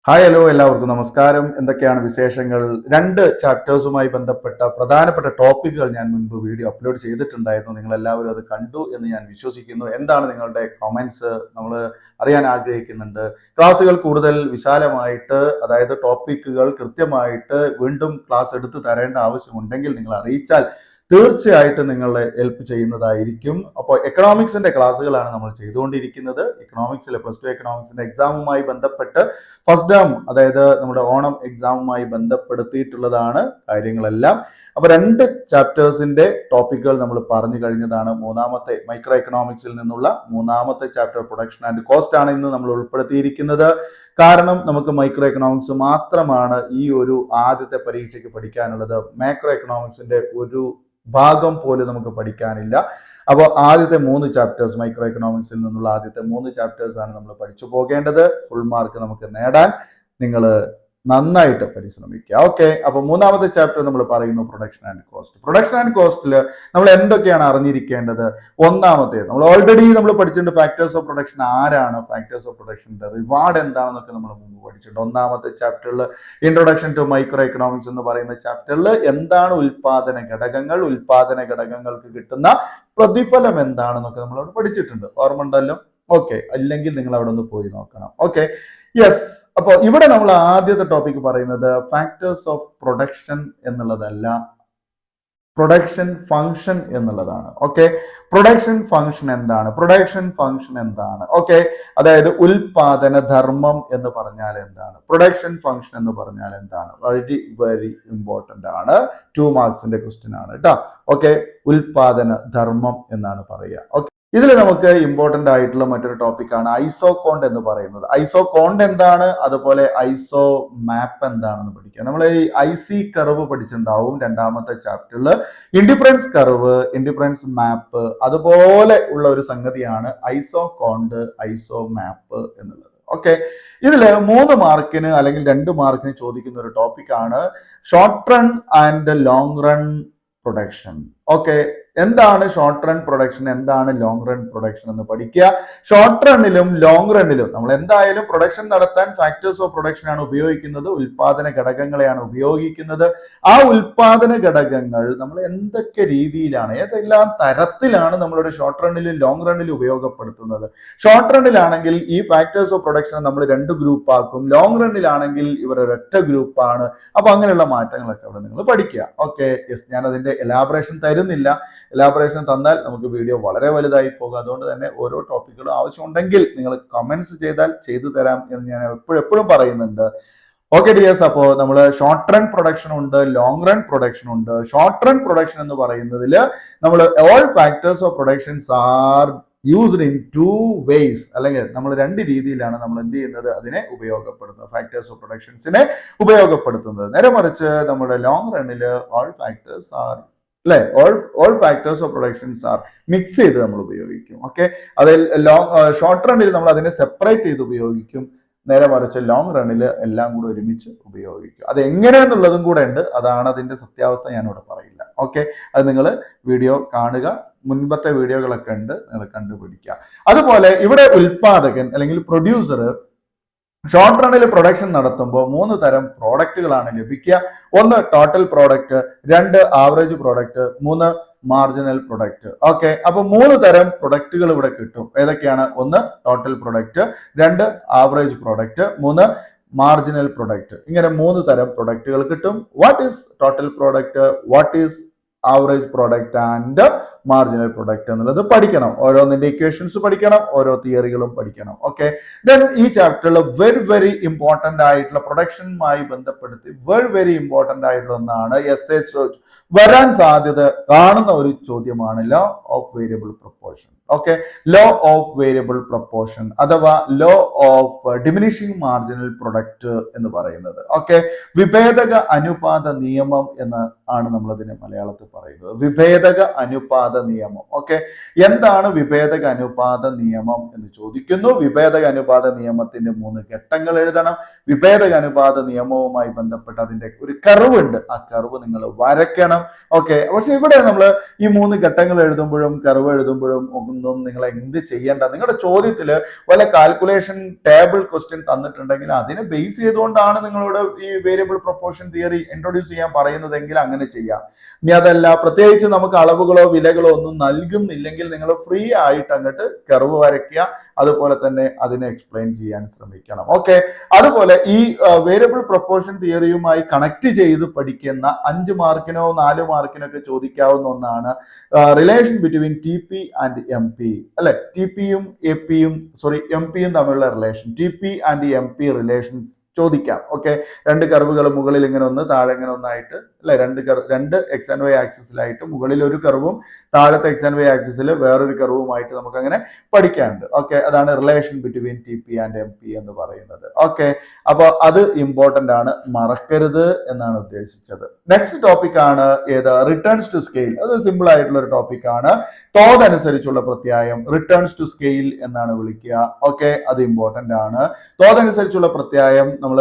Hi hello എല്ലാവർക്കും നമസ്കാരം. എന്തൊക്കെയാണ് വിശേഷങ്ങൾ? രണ്ട് ചാപ്റ്റേഴ്സുമായി ബന്ധപ്പെട്ട പ്രധാനപ്പെട്ട ടോപ്പിക്കുകൾ ഞാൻ മുൻപ് വീഡിയോ അപ്ലോഡ് ചെയ്തിട്ടുണ്ടായിരുന്നു. നിങ്ങൾ എല്ലാവരും അത് കണ്ടു എന്ന് ഞാൻ വിശ്വസിക്കുന്നു. എന്താണ് നിങ്ങളുടെ കമന്റ്സ്? നമ്മൾ അറിയാൻ ആഗ്രഹിക്കുന്നുണ്ട്. ക്ലാസ്സുകൾ കൂടുതൽ വിശാലമായിട്ട്, അതായത് ടോപ്പിക്കുകൾ കൃത്യമായിട്ട് വീണ്ടും ക്ലാസ് എടുത്തു തരേണ്ട ആവശ്യമുണ്ടെങ്കിൽ നിങ്ങൾ അറിയിച്ചാൽ തീർച്ചയായിട്ടും നിങ്ങളെ ഹെൽപ്പ് ചെയ്യുന്നതായിരിക്കും. അപ്പോൾ എക്കണോമിക്സിന്റെ ക്ലാസ്സുകളാണ് നമ്മൾ ചെയ്തുകൊണ്ടിരിക്കുന്നത്. എക്കണോമിക്സിലെ +2 എക്കണോമിക്സിന്റെ എക്സാമുമായി ബന്ധപ്പെട്ട് ഫസ്റ്റ് ടേം, അതായത് നമ്മുടെ ഓണം എക്സാമുമായി ബന്ധപ്പെടുത്തിയിട്ടുള്ളതാണ് കാര്യങ്ങളെല്ലാം. അപ്പൊ രണ്ട് ചാപ്റ്റേഴ്സിന്റെ ടോപ്പിക്കുകൾ നമ്മൾ പറഞ്ഞു കഴിഞ്ഞതാണ്. മൂന്നാമത്തെ മൈക്രോ എക്കണോമിക്സിൽ നിന്നുള്ള മൂന്നാമത്തെ ചാപ്റ്റർ പ്രൊഡക്ഷൻ ആൻഡ് കോസ്റ്റ് ആണ് ഇന്ന് നമ്മൾ ഉൾപ്പെടുത്തിയിരിക്കുന്നത്. കാരണം നമുക്ക് മൈക്രോ എക്കണോമിക്സ് മാത്രമാണ് ഈ ഒരു ആദ്യത്തെ പരീക്ഷയ്ക്ക് പഠിക്കാനുള്ളത്. മാക്രോ എക്കണോമിക്സിന്റെ ഒരു ഭാഗം പോലും നമുക്ക് പഠിക്കാനില്ല. അപ്പോൾ ആദ്യത്തെ 3 ചാപ്റ്റേഴ്സ്, മൈക്രോ എക്കണോമിക്സിൽ നിന്നുള്ള ആദ്യത്തെ 3 ചാപ്റ്റേഴ്സ് ആണ് നമ്മൾ പഠിച്ചു പോകേണ്ടത്. ഫുൾ മാർക്ക് നമുക്ക് നേടാൻ നിങ്ങൾ നന്നായിട്ട് പരിശ്രമിക്കുക. ഓക്കെ, അപ്പൊ മൂന്നാമത്തെ ചാപ്റ്റർ നമ്മൾ പറയുന്നു production and cost. Production and കോസ്റ്റിൽ നമ്മൾ എന്തൊക്കെയാണ് അറിഞ്ഞിരിക്കേണ്ടത്? ഒന്നാമത്തേത് നമ്മൾ ഓൾറെഡി പഠിച്ചിട്ടുണ്ട്. ഫാക്ടേഴ്സ് ഓഫ് പ്രൊഡക്ഷൻ ആരാണ്, ഫാക്ടേഴ്സ് ഓഫ് പ്രൊഡക്ഷന്റെ റിവാർഡ് എന്താണെന്നൊക്കെ നമ്മൾ മുമ്പ് പഠിച്ചിട്ടുണ്ട്. ഒന്നാമത്തെ ചാപ്റ്ററിൽ ഇൻട്രൊഡക്ഷൻ ടു മൈക്രോ എക്കണോമിക്സ് എന്ന് പറയുന്ന ചാപ്റ്ററിൽ എന്താണ് ഉൽപാദന ഘടകങ്ങൾ, ഉൽപാദന ഘടകങ്ങൾക്ക് കിട്ടുന്ന പ്രതിഫലം എന്താണെന്നൊക്കെ നമ്മൾ അവിടെ പഠിച്ചിട്ടുണ്ട്. ഓർമ്മ ഉണ്ടല്ലോ? ഓക്കെ, അല്ലെങ്കിൽ നിങ്ങൾ അവിടെ ഒന്ന് പോയി നോക്കണം. Okay, yes. അപ്പൊ ഇവിടെ നമ്മൾ ആദ്യത്തെ ടോപ്പിക് പറയുന്നത് ഫാക്ടേഴ്സ് ഓഫ് പ്രൊഡക്ഷൻ എന്നുള്ളതല്ല, പ്രൊഡക്ഷൻ ഫംഗ്ഷൻ എന്നുള്ളതാണ്. ഓക്കെ, പ്രൊഡക്ഷൻ ഫംഗ്ഷൻ എന്താണ്? പ്രൊഡക്ഷൻ ഫംഗ്ഷൻ എന്താണ്? ഓക്കെ, അതായത് ഉൽപാദന ധർമ്മം എന്ന് പറഞ്ഞാൽ എന്താണ്? പ്രൊഡക്ഷൻ ഫംഗ്ഷൻ എന്ന് പറഞ്ഞാൽ എന്താണ്? വെരി വെരി ഇമ്പോർട്ടന്റ് ആണ്. 2 മാർക്സിന്റെ ക്വസ്റ്റ്യൻ ആണ് കേട്ടോ. ഓക്കെ, ഉൽപാദന ധർമ്മം എന്നാണ് പറയുക. ഓക്കെ, ഇതിൽ നമുക്ക് ഇമ്പോർട്ടന്റ് ആയിട്ടുള്ള മറ്റൊരു ടോപ്പിക്കാണ് ഐസോകോണ്ട് എന്ന് പറയുന്നത്. ഐസോകോണ്ട് എന്താണ്, അതുപോലെ ഐസോ മാപ്പ് എന്താണെന്ന് പഠിക്കുക. നമ്മൾ ഈ IC കർവ് പഠിച്ചിട്ടുണ്ടാവും രണ്ടാമത്തെ ചാപ്റ്ററിൽ. ഇൻഡിഫറൻസ് കർവ്, ഇൻഡിഫറൻസ് മാപ്പ്, അതുപോലെ ഉള്ള ഒരു സംഗതിയാണ് ഐസോകോണ്ട്, ഐസോ മാപ്പ് എന്നുള്ളത്. ഓക്കെ, ഇതില് 3 മാർക്കിന് അല്ലെങ്കിൽ 2 മാർക്കിന് ചോദിക്കുന്ന ഒരു ടോപ്പിക്കാണ് short run and long run production. Okay, എന്താണ് ഷോർട്ട് റൺ പ്രൊഡക്ഷൻ, എന്താണ് ലോങ് റൺ പ്രൊഡക്ഷൻ എന്ന് പഠിക്കുക. ഷോർട്ട് റണ്ണിലും ലോങ് റണ്ണിലും നമ്മൾ എന്തായാലും പ്രൊഡക്ഷൻ നടത്താൻ ഫാക്ടേഴ്സ് ഓഫ് പ്രൊഡക്ഷൻ ആണ് ഉപയോഗിക്കുന്നത്, ഉൽപാദന ഘടകങ്ങളെയാണ് ഉപയോഗിക്കുന്നത്. ആ ഉൽപാദന ഘടകങ്ങൾ നമ്മൾ എന്തൊക്കെ രീതിയിലാണ്, ഏതെല്ലാം തരത്തിലാണ് നമ്മളുടെ ഷോർട്ട് റണ്ണിലും ലോങ് റണ്ണിലും ഉപയോഗപ്പെടുത്തുന്നത്. ഷോർട്ട് റണ്ണിലാണെങ്കിൽ ഈ ഫാക്ടേഴ്സ് ഓഫ് പ്രൊഡക്ഷൻ നമ്മൾ 2 ഗ്രൂപ്പ് ആക്കും, ലോങ് റണ്ണിലാണെങ്കിൽ ഇവർ ഒരൊറ്റ ഗ്രൂപ്പാണ്. അപ്പൊ അങ്ങനെയുള്ള മാറ്റങ്ങളൊക്കെ അവിടെ നിങ്ങൾ പഠിക്കുക. ഓക്കെ, യെസ്, ഞാൻ അതിന്റെ എലാബറേഷൻ തരുന്നില്ല. എലാബറേഷൻ തന്നാൽ നമുക്ക് വീഡിയോ വളരെ വലുതായി പോകും. അതുകൊണ്ട് തന്നെ ഓരോ ടോപ്പിക്കുകളും ആവശ്യമുണ്ടെങ്കിൽ നിങ്ങൾ കമന്റ്സ് ചെയ്താൽ ചെയ്തു തരാം എന്ന് ഞാൻ എപ്പോഴും പറയുന്നുണ്ട്. ഓക്കെ ഡിയേഴ്സ്, അപ്പോൾ നമ്മൾ ഷോർട്ട് റൺ പ്രൊഡക്ഷൻ ഉണ്ട്, ലോങ് റൺ പ്രൊഡക്ഷൻ ഉണ്ട്. ഷോർട്ട് റൺ പ്രൊഡക്ഷൻ എന്ന് പറയുന്നതിൽ നമ്മൾ all factors of productions are used in 2 ways, അല്ലെങ്കിൽ നമ്മൾ 2 രീതിയിലാണ് നമ്മൾ എന്ത് ചെയ്യുന്നത്, അതിനെ ഉപയോഗപ്പെടുത്തുന്നത്, ഫാക്ടേഴ്സ് ഓഫ് പ്രൊഡക്ഷൻസിനെ ഉപയോഗപ്പെടുത്തുന്നത്. നേരെ മറിച്ച് നമ്മുടെ ലോങ് റണ്ണിൽ ഓൾ ഫാക്ടേഴ്സ് ആർ, അല്ലെ, all factors of productions are mix ചെയ്ത് നമ്മൾ ഉപയോഗിക്കും. ഓക്കെ, അതിൽ ഷോർട്ട് റണ്ണിൽ നമ്മൾ അതിനെ സെപ്പറേറ്റ് ചെയ്ത് ഉപയോഗിക്കും. നേരെ മറിച്ച് ലോങ് റണ്ണിൽ എല്ലാം കൂടെ ഒരുമിച്ച് ഉപയോഗിക്കും. അത് എങ്ങനെയെന്നുള്ളതും കൂടെ ഉണ്ട്. അതാണ് അതിന്റെ സത്യാവസ്ഥ, ഞാനിവിടെ പറയില്ല. ഓക്കെ, അത് നിങ്ങൾ വീഡിയോ കാണുക, മുൻപത്തെ വീഡിയോകളൊക്കെ ഉണ്ട്, നിങ്ങൾ കണ്ടുപിടിക്കുക. അതുപോലെ ഇവിടെ ഉൽപാദകൻ അല്ലെങ്കിൽ പ്രൊഡ്യൂസർ ഷോർട്ട് റണ്ണിൽ പ്രൊഡക്ഷൻ നടത്തുമ്പോൾ 3 തരം പ്രോഡക്റ്റുകളാണ് ലഭിക്കുക. 1 total product, 2 average product, 3 marginal product. Okay, അപ്പൊ 3 തരം പ്രൊഡക്റ്റുകൾ ഇവിടെ കിട്ടും. ഏതൊക്കെയാണ്? 1 total product, 2 average product, 3 marginal product. ഇങ്ങനെ 3 തരം പ്രൊഡക്റ്റുകൾ കിട്ടും. What is total product, what is average product and marginal product എന്നുള്ളത് പഠിക്കണം. ഓരോന്നിന്റെ ഇക്വേഷൻസ് പഠിക്കണം, ഓരോ തിയറികളും പഠിക്കണം. ഓക്കെ, ദെൻ ഈ ചാപ്റ്ററിൽ വെരി വെരി ഇമ്പോർട്ടന്റ് ആയിട്ടുള്ള പ്രൊഡക്ഷനുമായി ബന്ധപ്പെടുത്തി വെരി വെരി ഇമ്പോർട്ടന്റ് ആയിട്ടുള്ള ഒന്നാണ് വരാൻ സാധ്യത കാണുന്ന ഒരു ചോദ്യമാണ് law of variable proportion. Okay, law of variable proportion അഥവാ law of diminishing marginal product എന്ന് പറയുന്നത്. ഓക്കെ, വിഭേദക അനുപാത നിയമം എന്ന് ആണ് നമ്മൾ അതിനെ മലയാളത്തിൽ പറയുന്നത്. വിഭേദക അനുപാത നിയമം. ഓക്കെ, എന്താണ് വിഭേദക അനുപാത നിയമം എന്ന് ചോദിക്കുന്നു. വിഭേദക അനുപാത നിയമത്തിന്റെ 3 ഘട്ടങ്ങൾ എഴുതണം. വിഭേദക അനുപാത നിയമവുമായി ബന്ധപ്പെട്ട് അതിന്റെ ഒരു കർവ് ഉണ്ട്, ആ കർവ് നിങ്ങൾ വരയ്ക്കണം. ഓക്കെ, പക്ഷെ ഇവിടെ നമ്മൾ ഈ 3 ഘട്ടങ്ങൾ എഴുതുമ്പോഴും കർവ് എഴുതുമ്പോഴും ഒന്നും നിന്നും നിങ്ങൾ എന്ത് ചെയ്യേണ്ട, നിങ്ങളുടെ ചോദ്യത്തിൽ വല്ല കാൽക്കുലേഷൻ ടേബിൾ ക്വസ്റ്റ്യൻ തന്നിട്ടുണ്ടെങ്കിൽ അതിനെ ബേസ് ചെയ്തുകൊണ്ടാണ് നിങ്ങളോട് ഈ വേരിയബിൾ പ്രൊപ്പോർഷൻ തിയറി ഇൻട്രൊഡ്യൂസ് ചെയ്യാൻ പറയുന്നതെങ്കിൽ അങ്ങനെ ചെയ്യാം. ഇനി അതല്ല, പ്രത്യേകിച്ച് നമുക്ക് അളവുകളോ വിലകളോ ഒന്നും നൽകുന്നില്ലെങ്കിൽ നിങ്ങൾ ഫ്രീ ആയിട്ട് അങ്ങോട്ട് കർവ് വരയ്ക്കുക, അതുപോലെ തന്നെ അതിനെ എക്സ്പ്ലെയിൻ ചെയ്യാൻ ശ്രമിക്കണം. ഓക്കെ, അതുപോലെ ഈ വേരിയബിൾ പ്രൊപ്പോർഷൻ തിയറിയുമായി കണക്ട് ചെയ്ത് പഠിക്കുന്ന 5 മാർക്കിനോ 4 മാർക്കിനോ ഒക്കെ ചോദിക്കാവുന്ന ഒന്നാണ് relation between T P and M P, അല്ലെ? ടി പിയും എം പിയും തമ്മിലുള്ള relation, T P and M P relation ചോദിക്കാം. ഓക്കെ, രണ്ട് കർവുകൾ മുകളിൽ ഇങ്ങനെ ഒന്ന് താഴെ ഇങ്ങനെ ഒന്നായിട്ട്, അല്ലെ? രണ്ട് എക്സ് ആൻഡ് വൈ ആക്സിസിലായിട്ട് മുകളിൽ ഒരു കർവും താഴത്തെ എക്സ് ആൻഡ് വൈ ആക്സിസിൽ വേറൊരു കർവുമായിട്ട് നമുക്ക് അങ്ങനെ പഠിക്കാനുണ്ട്. ഓക്കെ, അതാണ് relation between T P and M P എന്ന് പറയുന്നത്. ഓക്കെ, അപ്പോൾ അത് ഇമ്പോർട്ടന്റ് ആണ്, മറക്കരുത് എന്നാണ് ഉദ്ദേശിച്ചത്. നെക്സ്റ്റ് ടോപ്പിക് ആണ് ഏത്? Returns to scale. അത് സിമ്പിൾ ആയിട്ടുള്ള ഒരു ടോപ്പിക് ആണ്. തോതനുസരിച്ചുള്ള പ്രത്യായം റിട്ടേൺസ് ടു സ്കെയിൽ എന്നാണ് വിളിക്കുക. ഓക്കെ, അത് ഇമ്പോർട്ടന്റ് ആണ്. തോതനുസരിച്ചുള്ള പ്രത്യായം നമ്മൾ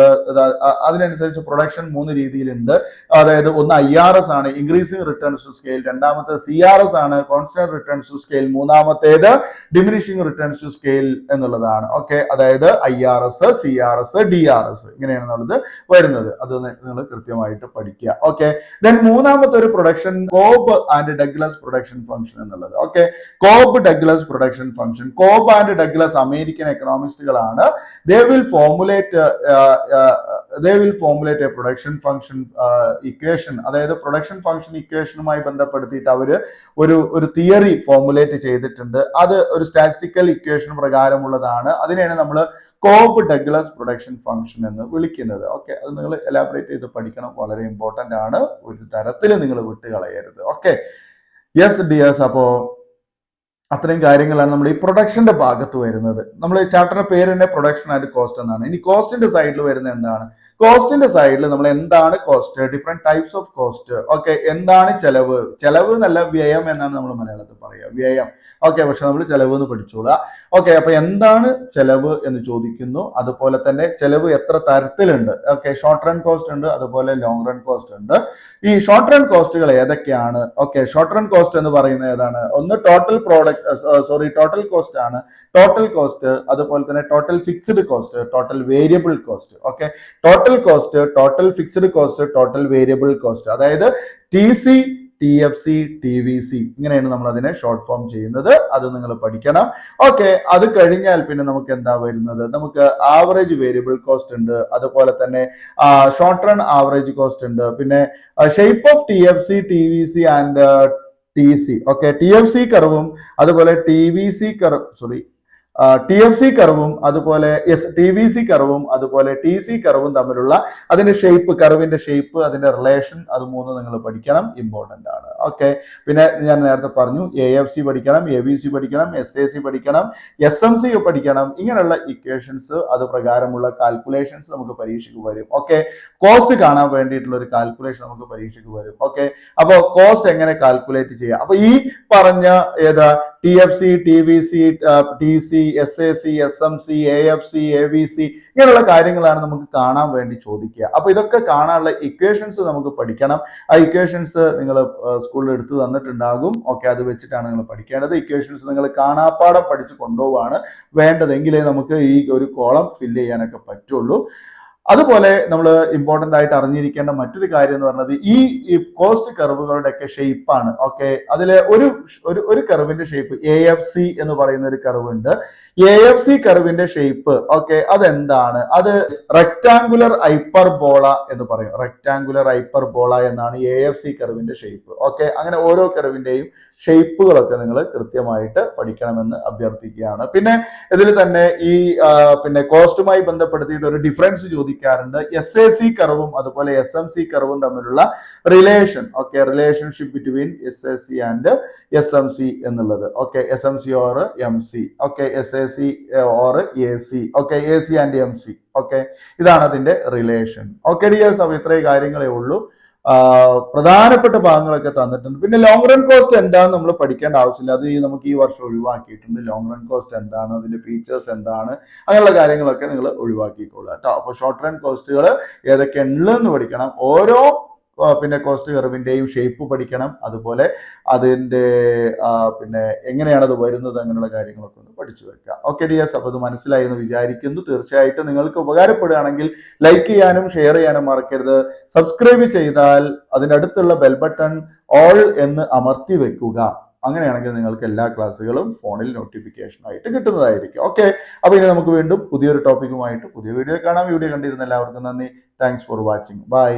അതിനനുസരിച്ച് പ്രൊഡക്ഷൻ 3 രീതിയിലുണ്ട്. അതായത് ഒന്ന് IRS ആണ്, ഇൻക്രീസിംഗ് റിട്ടേൺസ് ടു സ്കെയിൽ. രണ്ടാമത്തെ CRS ആണ്, കോൺസ്റ്റന്റ് റിട്ടേൺസ് ടു സ്കെയിൽ. മൂന്നാമത്തേത് ഡിമിനിഷിംഗ് റിട്ടേൺസ് ടു സ്കെയിൽ എന്നുള്ളതാണ്. ഓക്കെ, അതായത് IRS, CRS, DRS ഇങ്ങനെയാണ് നമ്മളത് വരുന്നത്. അത് നിങ്ങൾ കൃത്യമായിട്ട് പഠിക്കുക. ഓക്കെ, ദെൻ മൂന്നാമത്തെ ഒരു production Cobb and Douglas production function എന്നുള്ളത്. Okay, Cobb Douglas production function. Cobb and Douglas American എക്കണോമിസ്റ്റുകളാണ്. They will formulate a production function equation. അതായത് പ്രൊഡക്ഷൻ ഫംഗ്ഷൻ ഇക്വേഷനുമായി ബന്ധപ്പെടുത്തിയിട്ട് അവര് ഒരു തിയറി ഫോർമുലേറ്റ് ചെയ്തിട്ടുണ്ട്. അത് ഒരു സ്റ്റാറ്റിസ്റ്റിക്കൽ ഇക്വേഷൻ പ്രകാരമുള്ളതാണ്. അതിനെയാണ് നമ്മൾ കോബ് ഡഗ്ലസ് പ്രൊഡക്ഷൻ ഫംഗ്ഷൻ എന്ന് വിളിക്കുന്നത്. ഓക്കെ, അത് നിങ്ങൾ എലാബറേറ്റ് ചെയ്ത് പഠിക്കണം, വളരെ ഇമ്പോർട്ടന്റ് ആണ്, ഒരു തരത്തിൽ നിങ്ങൾ വിട്ടുകളയരുത്. ഓക്കെ, യെസ് ഡിയേഴ്സ്, അപ്പോ അത്രയും കാര്യങ്ങളാണ് നമ്മുടെ ഈ പ്രൊഡക്ഷന്റെ ഭാഗത്ത് വരുന്നത്. നമ്മൾ ചാപ്റ്ററിന്റെ പേര് തന്നെ പ്രൊഡക്ഷൻ ആൻഡ് കോസ്റ്റ് എന്നാണ്. ഇനി കോസ്റ്റിന്റെ സൈഡിൽ വരുന്ന എന്താണ്? കോസ്റ്റിന്റെ സൈഡിൽ നമ്മൾ എന്താണ് cost, different types of cost. Okay, എന്താണ് ചെലവ്? ചെലവ് എന്നല്ല, വ്യയം എന്നാണ് നമ്മൾ മലയാളത്തിൽ പറയുക, വ്യയം. ഓക്കെ, പക്ഷെ നമ്മൾ ചെലവ് എന്ന് പഠിച്ചോളാം. ഓക്കെ, അപ്പൊ എന്താണ് ചെലവ് എന്ന് ചോദിക്കുന്നു. അതുപോലെ തന്നെ ചെലവ് എത്ര തരത്തിലുണ്ട്? ഓക്കെ, ഷോർട്ട് റൺ കോസ്റ്റ് ഉണ്ട്, അതുപോലെ ലോങ് റൺ കോസ്റ്റ് ഉണ്ട്. ഈ ഷോർട്ട് റൺ കോസ്റ്റുകൾ ഏതൊക്കെയാണ്? ഓക്കെ, ഷോർട്ട് റൺ കോസ്റ്റ് എന്ന് പറയുന്നത് ഏതാണ്? ഒന്ന് ടോട്ടൽ ടോട്ടൽ കോസ്റ്റ് ആണ്. ടോട്ടൽ കോസ്റ്റ്, അതുപോലെ തന്നെ total fixed cost, total variable cost. Okay, total cost, total fixed cost, total variable cost. അതായത് TC, TFC, TVC ഇങ്ങനെയാണ് നമ്മൾ അതിനെ ഷോർട്ട് ഫോം ചെയ്യുന്നത്. അത് നിങ്ങൾ പഠിക്കണം. ഓക്കെ, അത് കഴിഞ്ഞാൽ പിന്നെ നമുക്ക് എന്താ വരുന്നത്? നമുക്ക് ആവറേജ് വേരിയബിൾ കോസ്റ്റ് ഉണ്ട്, അതുപോലെ തന്നെ ഷോർട്ട് റൺ ആവറേജ് കോസ്റ്റ് ഉണ്ട്, പിന്നെ shape of TFC, TVC and TC. Okay, TFC കർവും അതുപോലെ TFC കർവും അതുപോലെ TVC കർവും അതുപോലെ TC കർവും തമ്മിലുള്ള അതിന്റെ ഷേപ്പ്, കർവിന്റെ ഷേപ്പ്, അതിന്റെ റിലേഷൻ, അത് മൂന്ന് നിങ്ങൾ പഠിക്കണം, ഇമ്പോർട്ടന്റ് ആണ്. ഓക്കെ, പിന്നെ ഞാൻ നേരത്തെ പറഞ്ഞു AFC പഠിക്കണം, ABC പഠിക്കണം, SAC പഠിക്കണം, SMC പഠിക്കണം. ഇങ്ങനെയുള്ള ഇക്വേഷൻസ്, അത് പ്രകാരമുള്ള കാൽക്കുലേഷൻസ് നമുക്ക് പരീക്ഷയ്ക്ക് വരും. ഓക്കെ, കോസ്റ്റ് കാണാൻ വേണ്ടിയിട്ടുള്ള ഒരു കാൽക്കുലേഷൻ നമുക്ക് പരീക്ഷയ്ക്ക് വരും. ഓക്കെ, അപ്പോൾ കോസ്റ്റ് എങ്ങനെ കാൽക്കുലേറ്റ് ചെയ്യാം? അപ്പൊ ഈ പറഞ്ഞ ഏതാ TFC, TVC, TC, SAC, SMC, AFC, AVC ഇങ്ങനെയുള്ള കാര്യങ്ങളാണ് നമുക്ക് കാണാൻ വേണ്ടി ചോദിക്കുക. അപ്പൊ ഇതൊക്കെ കാണാനുള്ള ഇക്വേഷൻസ് നമുക്ക് പഠിക്കണം. ആ ഇക്വേഷൻസ് നിങ്ങൾ സ്കൂളിൽ എടുത്തു തന്നിട്ടുണ്ടാകും. ഓക്കെ, അത് വെച്ചിട്ടാണ് നിങ്ങൾ പഠിക്കേണ്ടത്. ഇക്വേഷൻസ് നിങ്ങൾ കാണാപ്പാടം പഠിച്ചു കൊണ്ടുപോവാണ് വേണ്ടതെങ്കിലേ നമുക്ക് ഈ ഒരു കോളം ഫില്ല് ചെയ്യാനൊക്കെ പറ്റുള്ളൂ. അതുപോലെ നമ്മൾ ഇമ്പോർട്ടന്റ് ആയിട്ട് അറിഞ്ഞിരിക്കേണ്ട മറ്റൊരു കാര്യം എന്ന് പറഞ്ഞത് ഈ കോസ്റ്റ് കർവുകളുടെ ഒക്കെ ഷേപ്പാണ്. ഓക്കെ, അതിലെ ഒരു കർവിന്റെ ഷേപ്പ് AFC എന്ന് പറയുന്ന ഒരു കർവ് ഉണ്ട്. AFC കർവിന്റെ ഷേപ്പ് ഓക്കെ, അതെന്താണ്? അത് റെക്ടാങ്കുലർ ഹൈപ്പർബോള എന്ന് പറയും. റെക്ടാങ്കുലർ ഹൈപ്പർബോള എന്നാണ് AFC കർവിന്റെ ഷേപ്പ്. ഓക്കെ, അങ്ങനെ ഓരോ കർവിന്റെയും ഷേപ്പുകളൊക്കെ നിങ്ങൾ കൃത്യമായിട്ട് പഠിക്കണമെന്ന് അഭ്യർത്ഥിക്കുകയാണ്. പിന്നെ ഇതിൽ തന്നെ ഈ പിന്നെ കോസ്റ്റുമായി ബന്ധപ്പെടുത്തിയിട്ട് ഒരു ഡിഫറൻസ് ചോദിക്കാറുണ്ട്. SAC കർവും അതുപോലെ SMC കർവും തമ്മിലുള്ള relation. Okay, relationship between SAC and SMC എന്നുള്ളത്. Okay, SMC or MC. Okay, SAC or AC. Okay, AC and MC. Okay, ഇതാണ് അതിന്റെ റിലേഷൻ. ഓക്കെ ഡിയേഴ്സ്, അപ്പൊ ഇത്രയും കാര്യങ്ങളേ ഉള്ളൂ. പ്രധാനപ്പെട്ട ഭാഗങ്ങളൊക്കെ തന്നിട്ടുണ്ട്. പിന്നെ ലോങ് റൺ കോസ്റ്റ് എന്താണെന്ന് നമ്മൾ പഠിക്കേണ്ട ആവശ്യമില്ല, അത് നമുക്ക് ഈ വർഷം ഒഴിവാക്കിയിട്ടുണ്ട്. ലോങ് റൺ കോസ്റ്റ് എന്താണ്, അതിന്റെ ഫീച്ചേഴ്സ് എന്താണ്, അങ്ങനെയുള്ള കാര്യങ്ങളൊക്കെ നിങ്ങൾ ഒഴിവാക്കിക്കോളുക കേട്ടോ. അപ്പൊ ഷോർട്ട് റൺ കോസ്റ്റുകൾ ഏതൊക്കെ ഉള്ളതെന്ന് പഠിക്കണം. ഓരോ പിന്നെ കോസ്റ്റ് കർവിൻ്റെയും ഷേപ്പ് പഠിക്കണം. അതുപോലെ അതിൻ്റെ പിന്നെ എങ്ങനെയാണ് അത് വരുന്നത്, അങ്ങനെയുള്ള കാര്യങ്ങളൊക്കെ ഒന്ന് പഠിച്ചു വെക്കുക. ഓക്കെ ഡിയേഴ്സ്, അപ്പോൾ ഇത് മനസ്സിലായി എന്ന് വിചാരിക്കുന്നു. തീർച്ചയായിട്ടും നിങ്ങൾക്ക് ഉപകാരപ്പെടുകയാണെങ്കിൽ ലൈക്ക് ചെയ്യാനും ഷെയർ ചെയ്യാനും മറക്കരുത്. സബ്സ്ക്രൈബ് ചെയ്താൽ അതിനടുത്തുള്ള ബെൽ ബട്ടൺ ഓൾ എന്ന് അമർത്തി വെക്കുക. അങ്ങനെയാണെങ്കിൽ നിങ്ങൾക്ക് എല്ലാ ക്ലാസ്സുകളും ഫോണിൽ നോട്ടിഫിക്കേഷൻ ആയിട്ട് കിട്ടുന്നതായിരിക്കും. ഓക്കെ, അപ്പോൾ ഇനി നമുക്ക് വീണ്ടും പുതിയൊരു ടോപ്പിക്കുമായിട്ട് പുതിയ വീഡിയോ കാണാം. വീഡിയോ കണ്ടിരുന്ന എല്ലാവർക്കും നന്ദി. Thanks for watching. ബൈ.